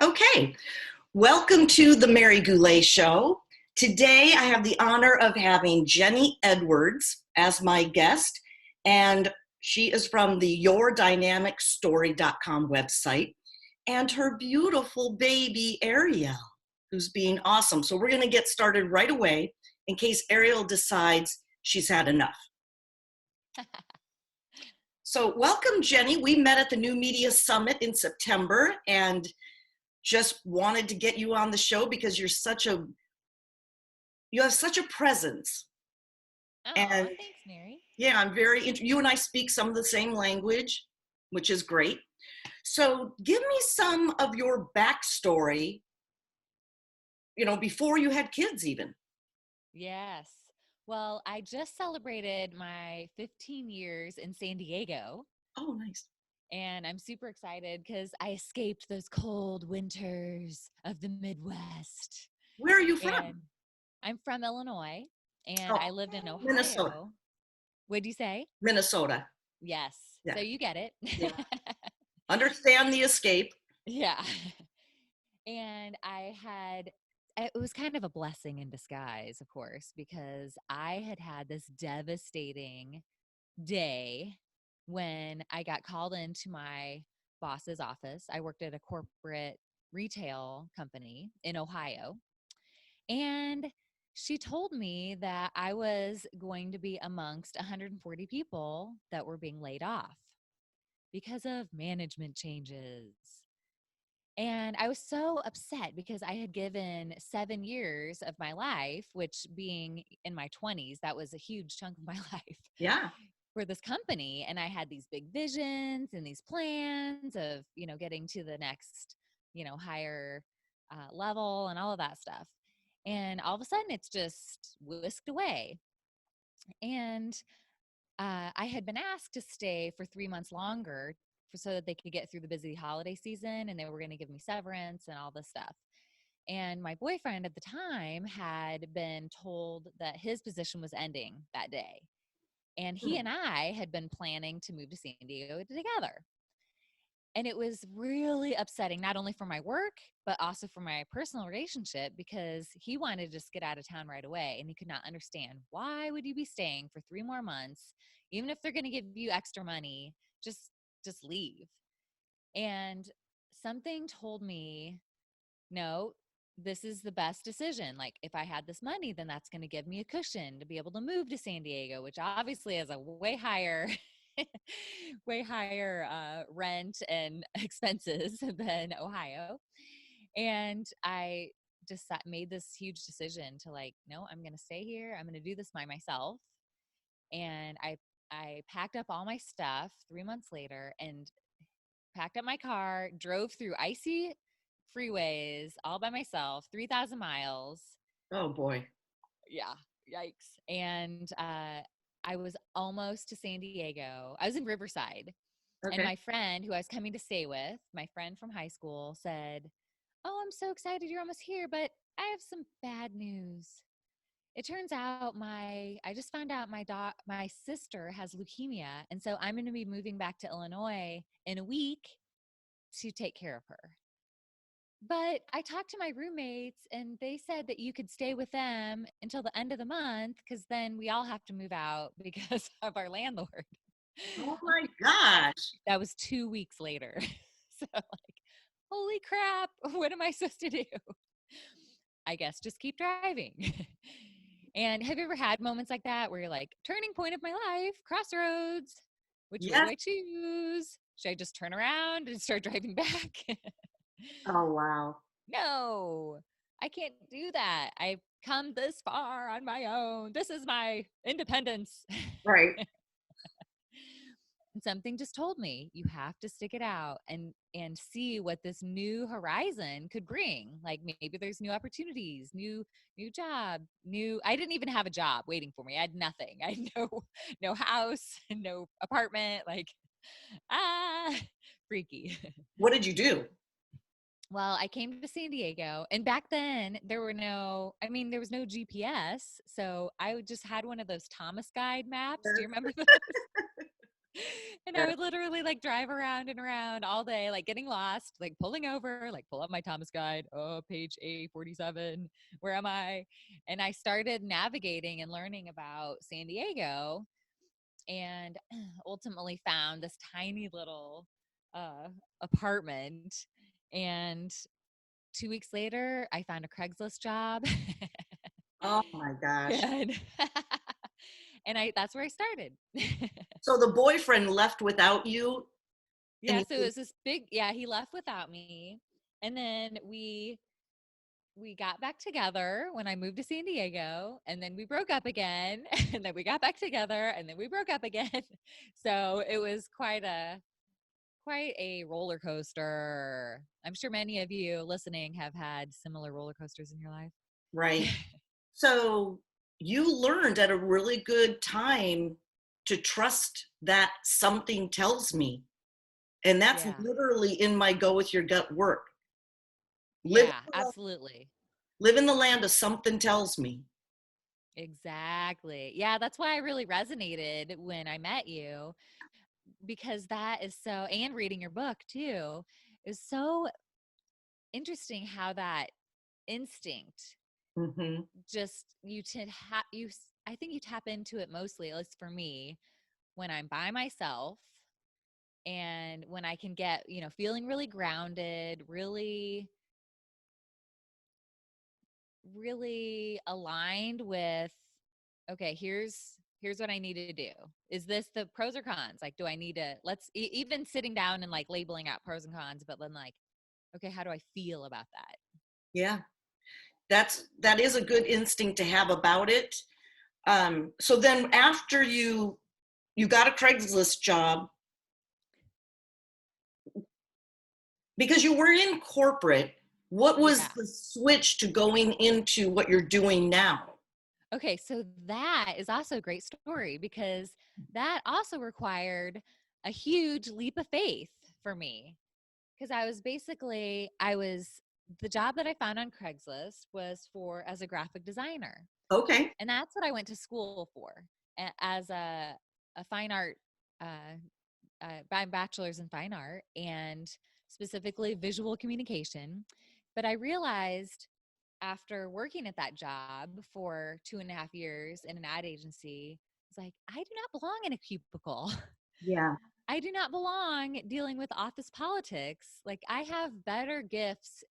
Okay, welcome to the Mary Goulet Show. Today I have the honor of having Jennie Edwards as my guest, and she is from the yourdynamicstory.com website, and her beautiful baby Ariel, who's being awesome. So we're going to get started right away in case Ariel decides she's had enough. So welcome, Jennie. We met at the New Media Summit in September, and just wanted to get you on the show because you have such a presence. Oh, And thanks, Mary. yeah, you and I speak some of the same language, which is great. So give me some of your backstory, before you had kids even. Yes. Well, I just celebrated my 15 years in San Diego, Oh, nice. and I'm super excited because I escaped those cold winters of the Midwest. Where are you from? And I'm from Illinois, and Oh, I lived in Minnesota. Ohio. What'd you say? Minnesota. Yes. Yeah. So you get it. Yeah. Understand the escape. Yeah. And it was kind of a blessing in disguise, of course, because I had this devastating day when I got called into my boss's office. I worked at a corporate retail company in Ohio. And she told me that I was going to be amongst 140 people that were being laid off because of management changes. And I was so upset because I had given 7 years of my life, which being in my 20s, that was a huge chunk of my life Yeah. for this company. And I had these big visions and these plans of, getting to the next, higher level and all of that stuff. And all of a sudden it's just whisked away. And I had been asked to stay for 3 months longer so that they could get through the busy holiday season, and they were going to give me severance and all this stuff. And my boyfriend at the time had been told that his position was ending that day. And he and I had been planning to move to San Diego together. And it was really upsetting, not only for my work, but also for my personal relationship, because he wanted to just get out of town right away. And he could not understand, why would you be staying for 3 more months, even if they're going to give you extra money, just leave. And something told me, no, this is the best decision. Like, if I had this money, then that's going to give me a cushion to be able to move to San Diego, which obviously has a way higher way higher rent and expenses than Ohio. And I just made this huge decision to, like, no, I'm going to stay here. I'm going to do this by myself. And I packed up all my stuff 3 months later and packed up my car, drove through icy freeways all by myself, 3,000 miles. Oh, boy. Yeah, yikes. And I was almost to San Diego. I was in Riverside. And Okay. my friend who I was coming to stay with, my friend from high school, said, "Oh, I'm so excited you're almost here, but I have some bad news. It turns out I just found out my sister has leukemia, and so I'm going to be moving back to Illinois in a week to take care of her. But I talked to my roommates and they said that you could stay with them until the end of the month because then we all have to move out because of our landlord." Oh, my gosh. That was 2 weeks later. So, like, holy crap, what am I supposed to do? I guess just keep driving. And have you ever had moments like that where you're like, turning point of my life, crossroads, which way do Yes. I choose? Should I just turn around and start driving back? Oh, wow. No, I can't do that. I've come this far on my own. This is my independence. Right. And something just told me you have to stick it out and see what this new horizon could bring. Like, maybe there's new opportunities, new job, new I didn't even have a job waiting for me. I had nothing. I had no house, no apartment, like, ah, freaky. What did you do? Well, I came to San Diego, and back then there was no GPS. So I just had one of those Thomas Guide maps. Do you remember those? And I would literally like drive around and around all day, like getting lost, like pulling over, like pull up my Thomas guide. Oh, page A47. Where am I? And I started navigating and learning about San Diego, and ultimately found this tiny little uh, apartment. And 2 weeks later, I found a Craigslist job. Oh my gosh. and and that's where I started. So the boyfriend left without you and Yeah, you, so it was this big, yeah, he left without me. And then we got back together when I moved to San Diego, and then we broke up again, and then we got back together, and then we broke up again. So it was quite a roller coaster. I'm sure many of you listening have had similar roller coasters in your life. right. So you learned at a really good time to trust that something tells me. And that's Yeah. literally in my go with your gut work. Live, Yeah, absolutely. live in the land of something tells me. Exactly. Yeah, that's why I really resonated when I met you, because that is so, and reading your book too, is so interesting how that instinct Mm-hmm. just I think you tap into it mostly, at least for me, when I'm by myself and when I can get, feeling really grounded, really really aligned with, okay, here's what I need to do. Is this the pros or cons? Like, do I need to, even sitting down and like labeling out pros and cons, but then like, okay, how do I feel about that? Yeah, that is a good instinct to have about it. So then after you got a Craigslist job, because you were in corporate, what was Yeah. the switch to going into what you're doing now? Okay, so that is also a great story, because that also required a huge leap of faith for me, because the job that I found on Craigslist was for as a graphic designer. Okay. And that's what I went to school for, as a fine art, uh, my bachelor's in fine art, and specifically visual communication. But I realized after working at that job for 2.5 years in an ad agency, it's like, I do not belong in a cubicle. Yeah. I do not belong dealing with office politics. Like, I have better gifts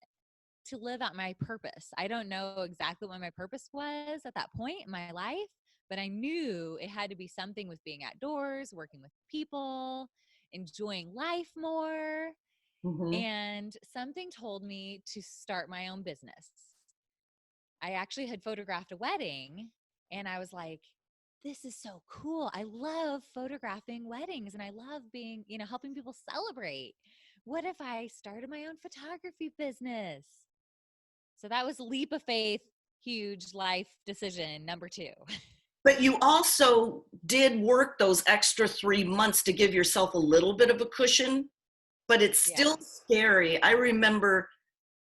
to live out my purpose. I don't know exactly what my purpose was at that point in my life, but I knew it had to be something with being outdoors, working with people, enjoying life more. Mm-hmm. And something told me to start my own business. I actually had photographed a wedding, and I was like, this is so cool. I love photographing weddings, and I love being, helping people celebrate. What if I started my own photography business? So that was leap of faith, huge life decision number 2. But you also did work those extra 3 months to give yourself a little bit of a cushion, but it's Yeah. still scary. I remember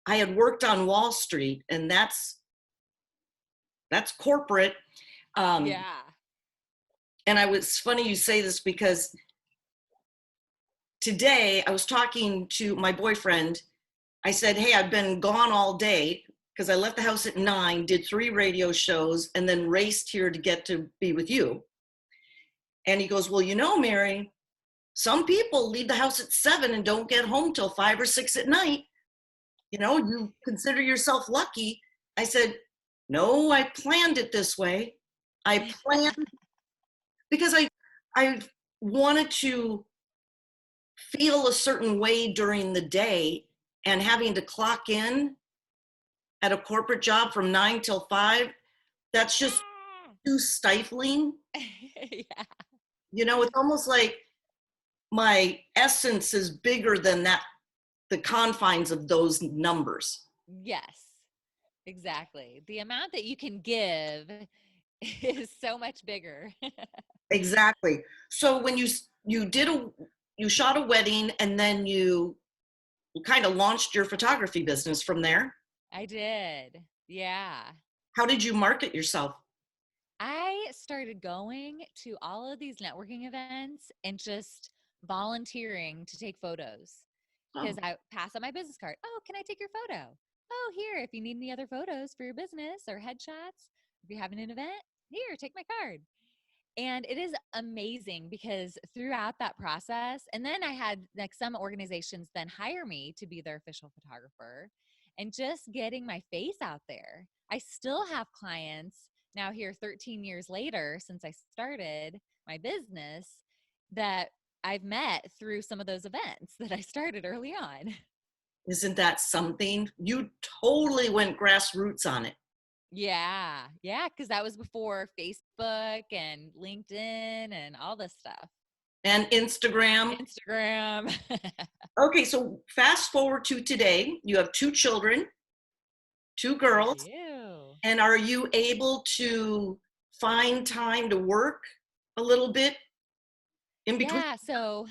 I had worked on Wall Street, and that's corporate. Um, Yeah. and it's funny you say this because today I was talking to my boyfriend. I said, hey, I've been gone all day because I left the house at 9, did 3 radio shows, and then raced here to get to be with you. And he goes, well, Mary, some people leave the house at 7 and don't get home till 5 or 6 at night. You consider yourself lucky. I said, no, I planned it this way. I planned because I wanted to feel a certain way during the day, and having to clock in at a corporate job from 9 till 5, that's just too stifling. Yeah. It's almost like my essence is bigger than that, the confines of those numbers. Yes, exactly. The amount that you can give is so much bigger. Exactly. So when you shot a wedding, and then you kind of launched your photography business from there. I did. Yeah. How did you market yourself? I started going to all of these networking events and just volunteering to take photos because Oh, I pass out my business card. Oh, can I take your photo? Oh, here, if you need any other photos for your business or headshots, if you're having an event, here, take my card. And it is amazing because throughout that process, and then I had like some organizations then hire me to be their official photographer and just getting my face out there. I still have clients now here 13 years later since I started my business that I've met through some of those events that I started early on. isn't that something? You totally went grassroots on it. Yeah. Yeah. Cause that was before Facebook and LinkedIn and all this stuff. And Instagram. Instagram. Okay, so fast forward to today. You have two children, two I girls. do. And are you able to find time to work a little bit in between? Yeah. So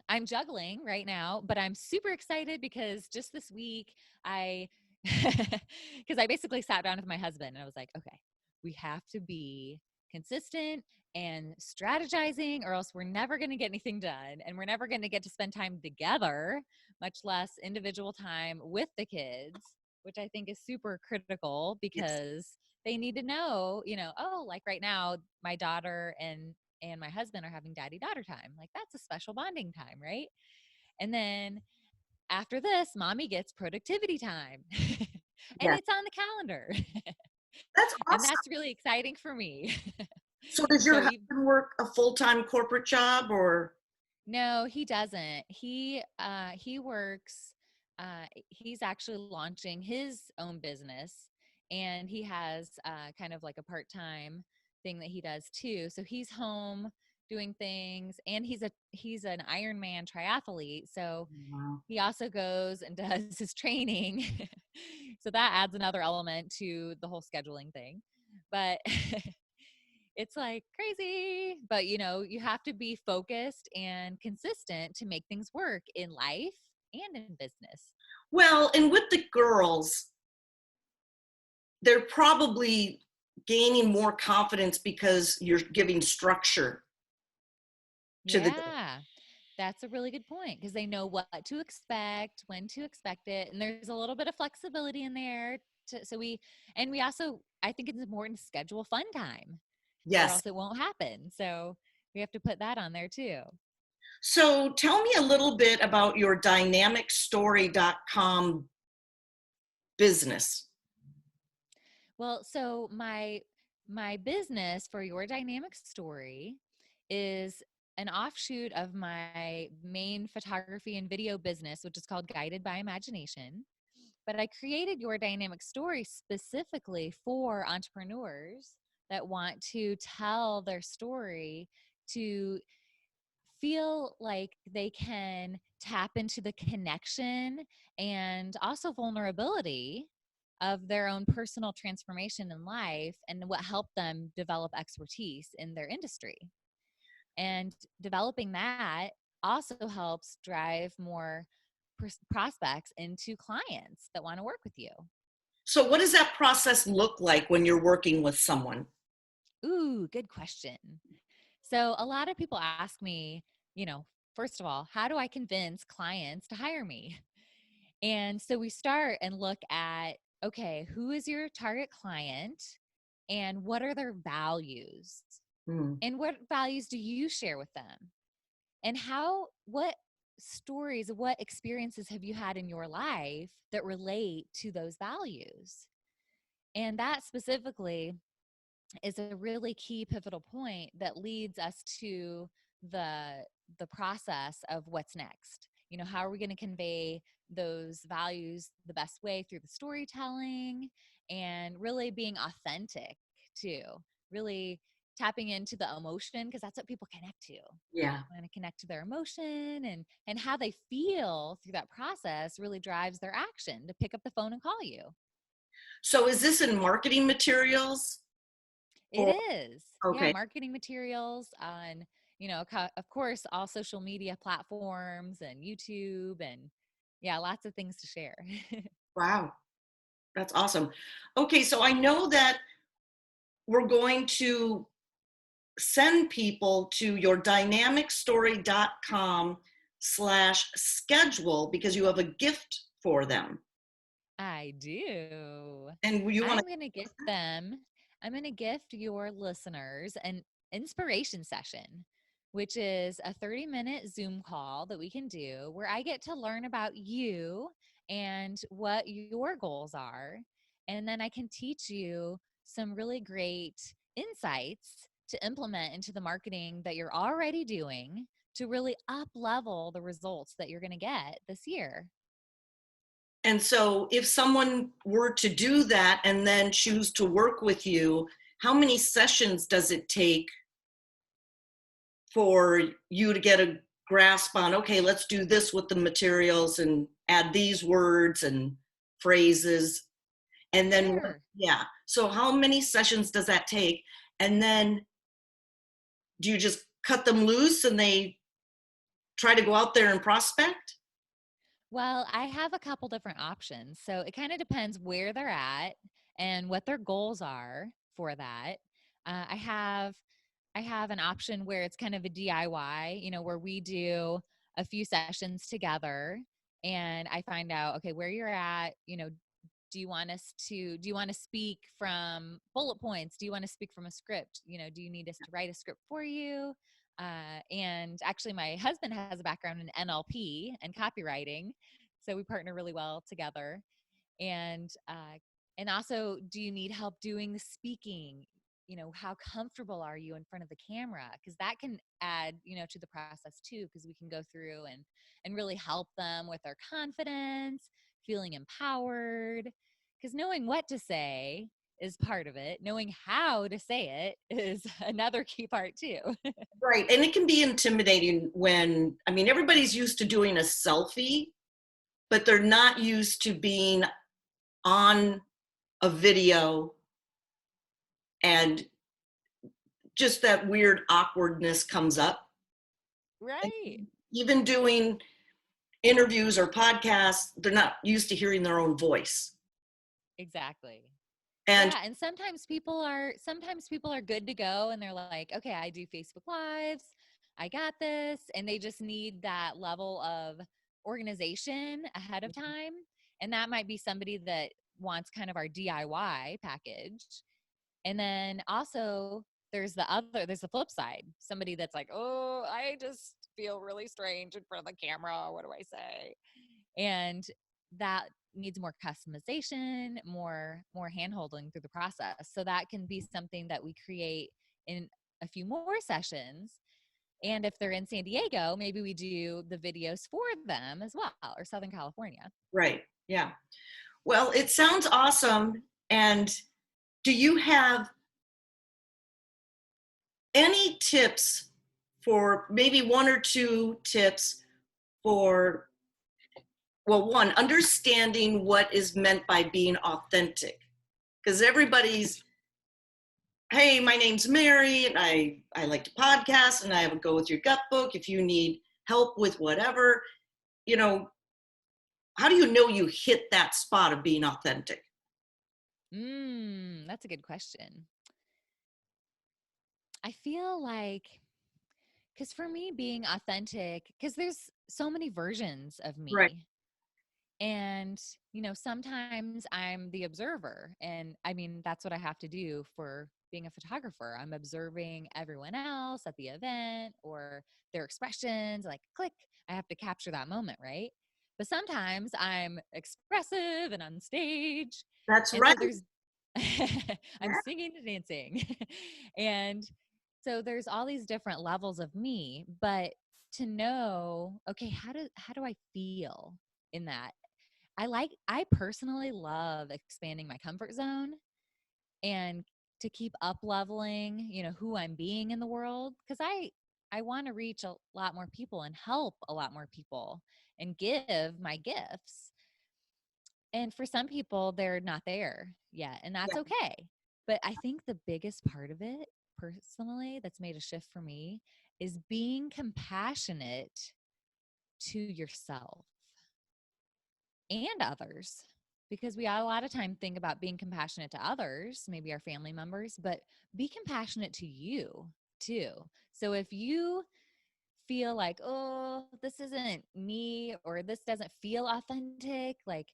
I'm juggling right now, but I'm super excited because just this week I, because I basically sat down with my husband and I was like, okay, we have to be consistent and strategizing, or else we're never going to get anything done. And we're never going to get to spend time together, much less individual time with the kids, which I think is super critical Yes. because they need to know, oh, like right now, my daughter and my husband are having daddy daughter time. Like that's a special bonding time, right? And then after this, mommy gets productivity time. And Yes. it's on the calendar. That's And awesome. that's really exciting for me. So does your So husband work a full-time corporate job or? no, he doesn't. He works he's actually launching his own business and he has kind of like a part-time thing that he does too. So he's home doing things and he's an Ironman triathlete. So Wow. he also goes and does his training. So that adds another element to the whole scheduling thing. But it's like crazy, but you have to be focused and consistent to make things work in life and in business. Well, and with the girls, they're probably gaining more confidence because you're giving structure to the day. Yeah. That's a really good point because they know what to expect, when to expect it, and there's a little bit of flexibility in there. We also, I think it's important to schedule fun time, or Yes. else it won't happen. So we have to put that on there too. So tell me a little bit about your dynamicstory.com business. Well, so my business for Your Dynamic Story is an offshoot of my main photography and video business, which is called Guided by Imagination. But I created Your Dynamic Story specifically for entrepreneurs that want to tell their story to feel like they can tap into the connection and also vulnerability of their own personal transformation in life and what helped them develop expertise in their industry. And developing that also helps drive more prospects into clients that want to work with you. So what does that process look like when you're working with someone? Ooh, good question. So a lot of people ask me, first of all, how do I convince clients to hire me? And so we start and look at, okay, who is your target client and what are their values? Hmm. And what values do you share with them? And what stories, what experiences have you had in your life that relate to those values? And that specifically is a really key pivotal point that leads us to the the process of what's next. How are we going to convey those values the best way through the storytelling and really being authentic too, really tapping into the emotion because that's what people connect to. Yeah. Want to connect to their emotion and how they feel through that process really drives their action to pick up the phone and call you. So is this in marketing materials It or is. Yeah, okay. marketing materials on, of course, all social media platforms and YouTube and yeah, lots of things to share. Wow. That's awesome. Okay, so I know that we're going to send people to your dynamicstory.com/schedule because you have a gift for them. I do. And you want to, I'm going to gift them, I'm going to gift your listeners an inspiration session, which is a 30-minute Zoom call that we can do where I get to learn about you and what your goals are. And then I can teach you some really great insights to implement into the marketing that you're already doing to really up level the results that you're going to get this year. and so if someone were to do that and then choose to work with you, how many sessions does it take for you to get a grasp on, okay, let's do this with the materials and add these words and phrases, and then Sure. yeah, so how many sessions does that take? And then do you just cut them loose and they try to go out there and prospect? Well, I have a couple different options. So it kind of depends where they're at and what their goals are for that. I have an option where it's kind of a DIY, where we do a few sessions together and I find out, okay, where you're at, do you want to speak from bullet points? Do you want to speak from a script? Do you need us to write a script for you? And actually my husband has a background in NLP and copywriting. So we partner really well together. And also, do you need help doing the speaking? How comfortable are you in front of the camera? Because that can add, to the process too, because we can go through and really help them with their confidence, feeling empowered. Because knowing what to say is part of it. Knowing how to say it is another key part too. Right, and it can be intimidating when, I mean, everybody's used to doing a selfie, but they're not used to being on a video, and just that weird awkwardness comes up. And Right. even doing interviews or podcasts, they're not used to hearing their own voice. Exactly. And Yeah, and sometimes people are good to go and they're like, "Okay, I do Facebook Lives. I got this." And they just need that level of organization ahead of time. And that might be somebody that wants kind of our DIY package. And then also there's the flip side. Somebody that's like, "Oh, I just feel really strange in front of the camera. What do I say?" And that needs more customization, more hand-holding through the process. So that can be something that we create in a few more sessions. And if they're in San Diego, maybe we do the videos for them as well, or Southern California. right, yeah. Well, it sounds awesome. And do you have any tips, for maybe one or two tips for, well, one, understanding what is meant by being authentic? Because everybody's, hey, my name's Mary and I like to podcast and I have a Go With Your Gut book. If you need help with whatever, you know, how do you know you hit that spot of being authentic? That's a good question. I feel like, because for me, being authentic, because there's so many versions of Right. me. And, sometimes I'm the observer. And I mean, that's what I have to do for being a photographer. I'm observing everyone else at the event or their expressions, like click, I have to capture that moment, right? But sometimes I'm expressive and on stage. That's And right. so there's, I'm singing and dancing. And so there's all these different levels of me, but to know, okay, how do I feel in that? I personally love expanding my comfort zone and to keep up leveling, who I'm being in the world. Cause I want to reach a lot more people and help a lot more people and give my gifts. And for some people, they're not there yet, and that's okay. But I think the biggest part of it, personally, that's made a shift for me is being compassionate to yourself and others, because we a lot of time think about being compassionate to others, maybe our family members, but be compassionate to you too. So if you feel like, oh, this isn't me or this doesn't feel authentic, like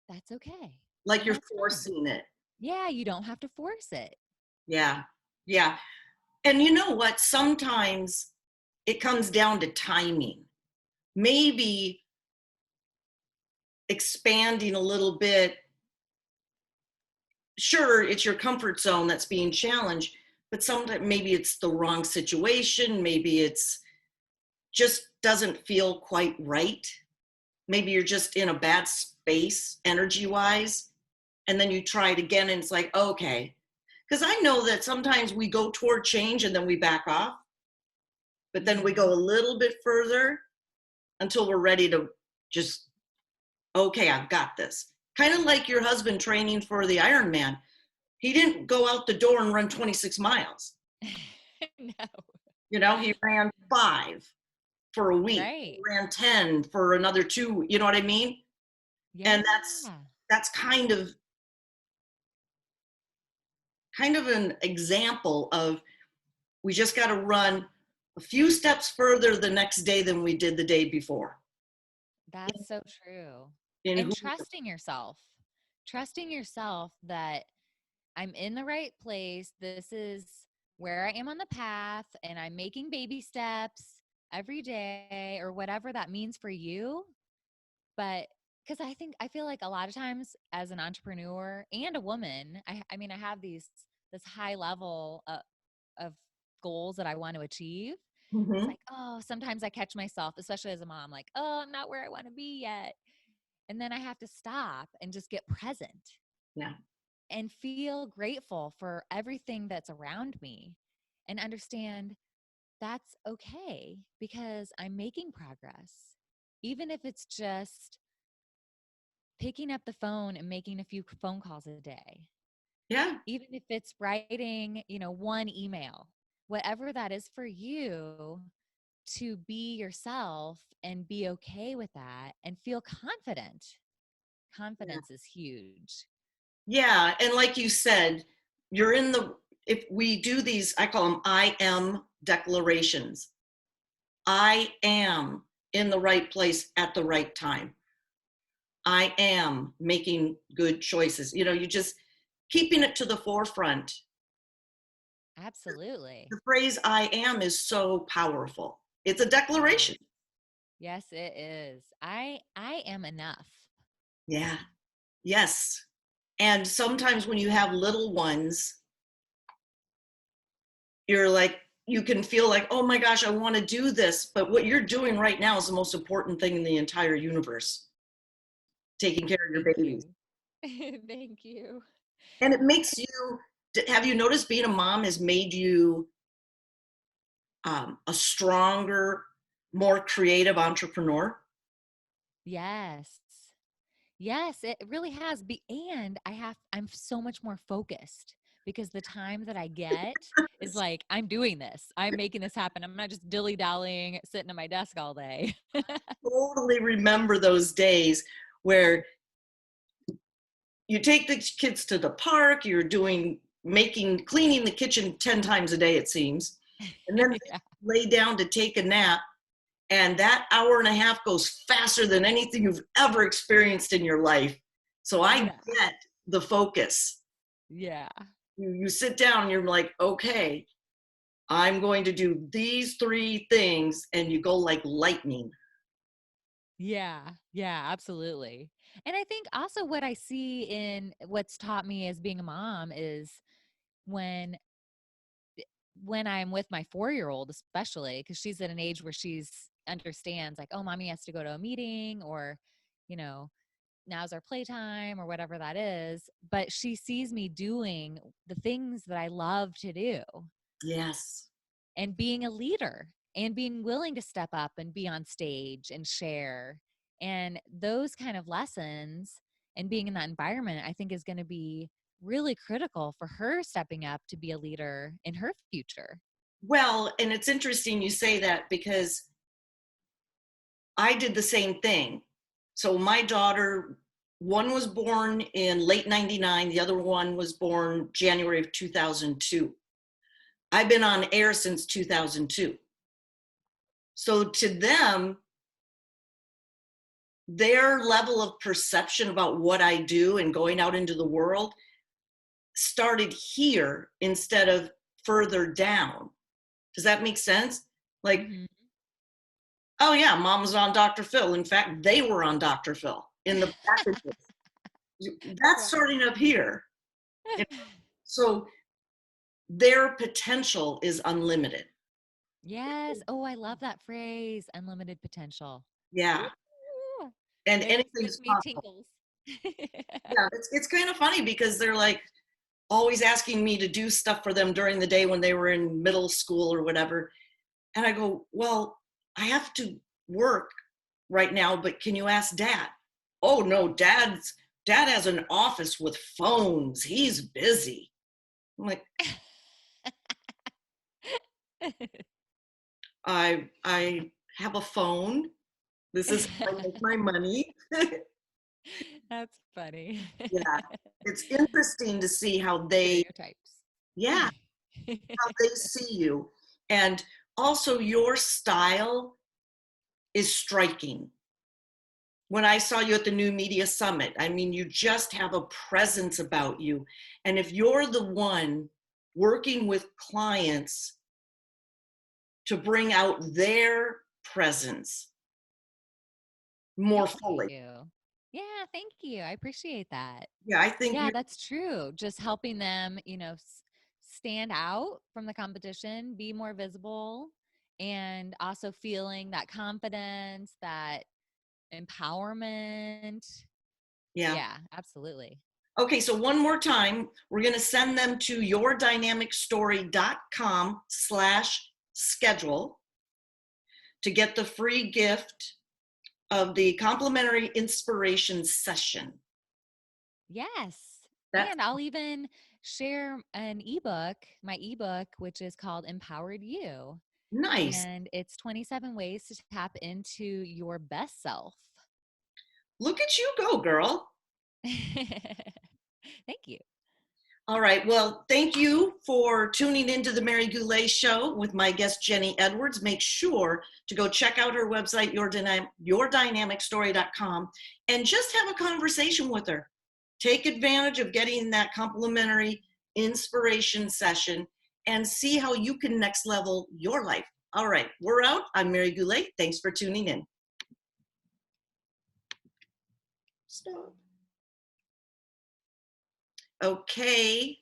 that's okay. Like And you're that's fine. forcing it. Yeah, you don't have to force it. Yeah. Yeah. And you know what? Sometimes it comes down to timing. Maybe expanding a little bit. Sure, it's your comfort zone that's being challenged, but sometimes maybe it's the wrong situation. Maybe it's just doesn't feel quite right. Maybe you're just in a bad space energy wise. And then you try it again and it's like, okay. Because I know that sometimes we go toward change and then we back off, but then we go a little bit further until we're ready to just, okay, I've got this. Kind of like your husband training for the Ironman. He didn't go out the door and run 26 miles. No. He ran 5 for a week. He Right. ran 10 for another 2. You know what I mean? Yeah. And that's kind of an example of we just got to run a few steps further the next day than we did the day before. That's so true. In And who, trusting yourself that I'm in the right place. This is where I am on the path, and I'm making baby steps every day or whatever that means for you. But because I feel like a lot of times as an entrepreneur and a woman, I mean, I have this high level of goals that I want to achieve. It's mm-hmm. like, oh, sometimes I catch myself, especially as a mom, like, oh, I'm not where I want to be yet. And then I have to stop and just get present Yeah. and feel grateful for everything that's around me and understand that's okay because I'm making progress. Even if it's just picking up the phone and making a few phone calls a day, Yeah. even if it's writing, one email, whatever that is for you, to be yourself and be okay with that and feel confident. Yeah. Confidence is huge. Yeah. And like you said, you're in the, if we do these, I call them I am declarations. I am in the right place at the right time. I am making good choices. You just keeping it to the forefront. Absolutely. The phrase I am is so powerful. It's a Yes. declaration. Yes, it is. I am enough. Yeah. Yes. And sometimes when you have little ones, you're like, you can feel like, oh my gosh, I want to do this. But what you're doing right now is the most important thing in the entire universe, taking care of your Thank babies. you. Thank you. And it makes you, have you noticed being a mom has made you a stronger, more creative entrepreneur? Yes. Yes, it really has. And I'm so much more focused because the time that I get is like, I'm doing this. I'm making this happen. I'm not just dilly-dallying sitting at my desk all day. Totally remember those days where you take the kids to the park, you're cleaning the kitchen 10 times a day, it seems, and then Yeah. lay down to take a nap. And that hour and a half goes faster than anything you've ever experienced in your life. So I Yeah. get the focus. Yeah. You sit down and you're like, okay, I'm going to do these 3 things, and you go like lightning. Yeah. Yeah, absolutely. And I think also what I see in what's taught me as being a mom is when when I'm with my 4-year-old, especially because she's at an age where she's understands like, oh, mommy has to go to a meeting or, you know, now's our playtime or whatever that is. But she sees me doing the things that I love to do Yes. and being a leader and being willing to step up and be on stage and share. And those kind of lessons and being in that environment, I think is going to be really critical for her stepping up to be a leader in her future. Well, and it's interesting you say that because I did the same thing. So my daughter one was born in late 99. The other one was born January of 2002. I've been on air since 2002. So to them, their level of perception about what I do and going out into the world started here instead of further down. Does that make sense? Like, Mm-hmm. oh yeah, mom was on Dr. Phil. In fact, they were on Dr. Phil in the packages. That's Right. starting up here. And so their potential is unlimited. Yes. Oh, I love that phrase, unlimited potential. Yeah. Ooh, And gives anything's me possible. tingles. Yeah, it's kind of funny because they're like always asking me to do stuff for them during the day when they were in middle school or whatever. And I go, well, I have to work right now, but can you ask dad? Oh no, dad has an office with phones. He's busy. I'm like, I have a phone. This is how I make my money. That's funny. Yeah. It's interesting to see how they, Stereotypes. yeah, how they see you. And also your style is striking. When I saw you at the New Media Summit, I mean, you just have a presence about you. And if you're the one working with clients to bring out their presence more Thank fully. you. Yeah, thank you. I appreciate that. Yeah, I think Yeah, you, that's true. Just helping them, stand out from the competition, be more visible, and also feeling that confidence, that empowerment. yeah. Yeah, absolutely. Okay, so one more time, we're going to send them to yourdynamicstory.com/schedule to get the free gift of the complimentary inspiration session. Yes. That's And I'll even share an ebook, my ebook, which is called Empowered You. nice. And it's 27 ways to tap into your best self. Look at you go, girl. Thank you. All right. Well, thank you for tuning into the Mary Goulet Show with my guest, Jennie Edwards. Make sure to go check out her website, yourdynamicstory.com, and just have a conversation with her. Take advantage of getting that complimentary inspiration session and see how you can next level your life. All right. We're out. I'm Mary Goulet. Thanks for tuning in. Stop. Okay.